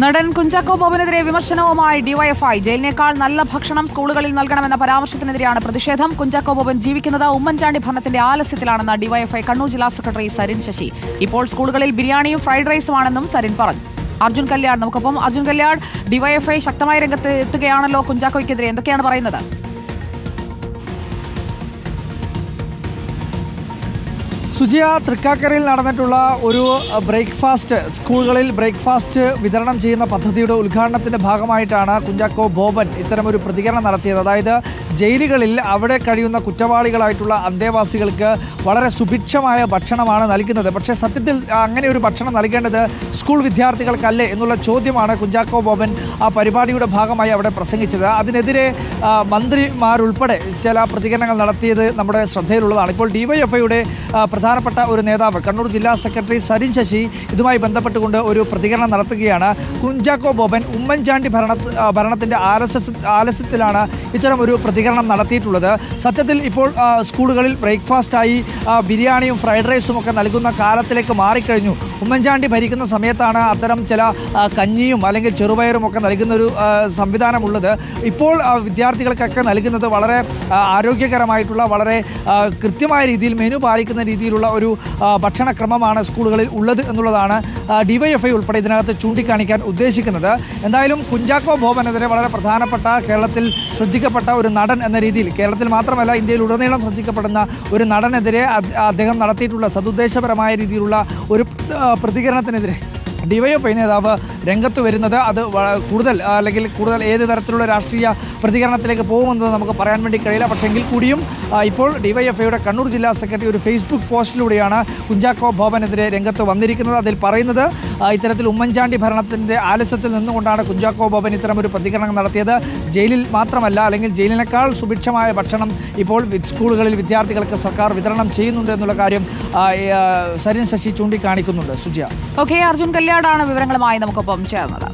നടൻ കുഞ്ചാക്കോ ബോബനെതിരെ വിമർശനവുമായി ഡിവൈഎഫ്ഐ. ജയിലിനേക്കാൾ നല്ല ഭക്ഷണം സ്കൂളുകളിൽ നൽകണമെന്ന പരാമർശത്തിനെതിരെയാണ് പ്രതിഷേധം. കുഞ്ചാക്കോ ബോബൻ ജീവിക്കുന്നത് ഉമ്മൻചാണ്ടി ഭരണത്തിന്റെ ആലസ്യത്തിലാണെന്ന് ഡിവൈഎഫ്ഐ കണ്ണൂർ ജില്ലാ സെക്രട്ടറി സരിൻ ശശി. ഇപ്പോൾ സ്കൂളുകളിൽ ബിരിയാണിയും ഫ്രൈഡ് റൈസുമാണെന്നും സരിൻ പറഞ്ഞു. അർജുൻ കല്യാട് നമുക്കൊപ്പം. അർജുൻ കല്യാട്, ഡിവൈഎഫ്ഐ ശക്തമായ രംഗത്ത് എത്തുകയാണല്ലോ കുഞ്ചാക്കോയ്ക്കെതിരെ, എന്തൊക്കെയാണ് പറയുന്നത്? സുജിയ, തൃക്കാക്കരയിൽ നടന്നിട്ടുള്ള ഒരു ബ്രേക്ക്ഫാസ്റ്റ്, സ്കൂളുകളിൽ ബ്രേക്ക്ഫാസ്റ്റ് വിതരണം ചെയ്യുന്ന പദ്ധതിയുടെ ഉദ്ഘാടനത്തിന്റെ ഭാഗമായിട്ടാണ് കുഞ്ചാക്കോ ബോബൻ ഇത്തരമൊരു പ്രതികരണം നടത്തിയത്. അതായത് ജയിലുകളിൽ അവിടെ കഴിയുന്ന കുറ്റവാളികളായിട്ടുള്ള അന്തേവാസികൾക്ക് വളരെ സുഭിക്ഷമായ ഭക്ഷണമാണ് നൽകുന്നത്. പക്ഷേ സത്യത്തിൽ അങ്ങനെ ഒരു ഭക്ഷണം നൽകേണ്ടത് സ്കൂൾ വിദ്യാർത്ഥികൾക്കല്ലേ എന്നുള്ള ചോദ്യമാണ് കുഞ്ചാക്കോ ബോബൻ ആ പരിപാടിയുടെ ഭാഗമായി അവിടെ പ്രസംഗിച്ചത്. അതിനെതിരെ മന്ത്രിമാരുൾപ്പെടെ ചില പ്രതികരണങ്ങൾ നടത്തിയത് നമ്മുടെ ശ്രദ്ധയിലുള്ളതാണ്. ഇപ്പോൾ ഡിവൈഎഫ്ഐയുടെ പ്രധാനപ്പെട്ട ഒരു നേതാവ്, കണ്ണൂർ ജില്ലാ സെക്രട്ടറി സരിൻ ശശി, ഇതുമായി ബന്ധപ്പെട്ടുകൊണ്ട് ഒരു പ്രതികരണം നടത്തുകയാണ്. കുഞ്ചാക്കോ ബോബൻ ഉമ്മൻചാണ്ടി ഭരണത്തിന്റെ ആലസ്യത്തിലാണ് ഇത്തരം ഒരു പ്രതികരണം നടത്തിയിട്ടുള്ളത്. സത്യത്തിൽ ഇപ്പോൾ സ്കൂളുകളിൽ ബ്രേക്ക്ഫാസ്റ്റായി ബിരിയാണിയും ഫ്രൈഡ് റൈസും ഒക്കെ നൽകുന്ന കാലത്തിലേക്ക് മാറിക്കഴിഞ്ഞു. ഉമ്മൻചാണ്ടി ഭരിക്കുന്ന സമയത്താണ് അത്തരം ചില കഞ്ഞിയും അല്ലെങ്കിൽ ചെറുപയറും ഒക്കെ നൽകുന്നൊരു സംവിധാനമുള്ളത്. ഇപ്പോൾ വിദ്യാർത്ഥികൾക്കൊക്കെ നൽകുന്നത് വളരെ ആരോഗ്യകരമായിട്ടുള്ള, വളരെ കൃത്യമായ രീതിയിൽ മെനു പാലിക്കുന്ന രീതിയിലുള്ള ഒരു ഭക്ഷണക്രമമാണ് സ്കൂളുകളിൽ ഉള്ളത് എന്നുള്ളതാണ് ഡിവൈഎഫ്ഐ ഉൾപ്പെടെ ഇതിനകത്ത് ചൂണ്ടിക്കാണിക്കാൻ ഉദ്ദേശിക്കുന്നത്. എന്തായാലും കുഞ്ചാക്കോ ബോബനെതിരെ വളരെ പ്രധാനപ്പെട്ട, കേരളത്തിൽ ശ്രദ്ധിക്കപ്പെട്ട ഒരു നടൻ എന്ന രീതിയിൽ, കേരളത്തിൽ മാത്രമല്ല ഇന്ത്യയിൽ ഉടനീളം ശ്രദ്ധിക്കപ്പെടുന്ന ഒരു നടനെതിരെ അദ്ദേഹം നടത്തിയിട്ടുള്ള സതുദ്ദേശപരമായ രീതിയിലുള്ള ഒരു പ്രതികരണത്തിനെതിരെ ഡിവൈഎഫ്ഐ നേതാവ് രംഗത്ത് വരുന്നത് അത് കൂടുതൽ ഏത് തരത്തിലുള്ള രാഷ്ട്രീയ പ്രതികരണത്തിലേക്ക് പോകുമെന്നത് നമുക്ക് പറയാൻ വേണ്ടി കഴിയില്ല. പക്ഷേ എങ്കിൽ കൂടിയും ഇപ്പോൾ ഡിവൈഎഫ്ഐയുടെ കണ്ണൂർ ജില്ലാ സെക്രട്ടറി ഒരു ഫേസ്ബുക്ക് പോസ്റ്റിലൂടെയാണ് കുഞ്ചാക്കോ ബോബനെതിരെ രംഗത്ത് വന്നിരിക്കുന്നത്. അതിൽ പറയുന്നത് ഇത്തരത്തിൽ ഉമ്മൻചാണ്ടി ഭരണത്തിൻ്റെ ആലസ്യത്തിൽ നിന്നുകൊണ്ടാണ് കുഞ്ചാക്കോ ബോബൻ ഇത്തരമൊരു പ്രതികരണം നടത്തിയത്. ജയിലിൽ മാത്രമല്ല, അല്ലെങ്കിൽ ജയിലിനേക്കാൾ സുഭിക്ഷമായ ഭക്ഷണം ഇപ്പോൾ സ്കൂളുകളിൽ വിദ്യാർത്ഥികൾക്ക് സർക്കാർ വിതരണം ചെയ്യുന്നുണ്ട് എന്നുള്ള കാര്യം സരിൻ ശശി ചൂണ്ടിക്കാണിക്കുന്നുണ്ട്. സുജിയ. ഓക്കെ, അർജുൻ കല്യാടാണ് വിവരങ്ങളുമായി നമുക്കൊപ്പം ചേർന്നത്.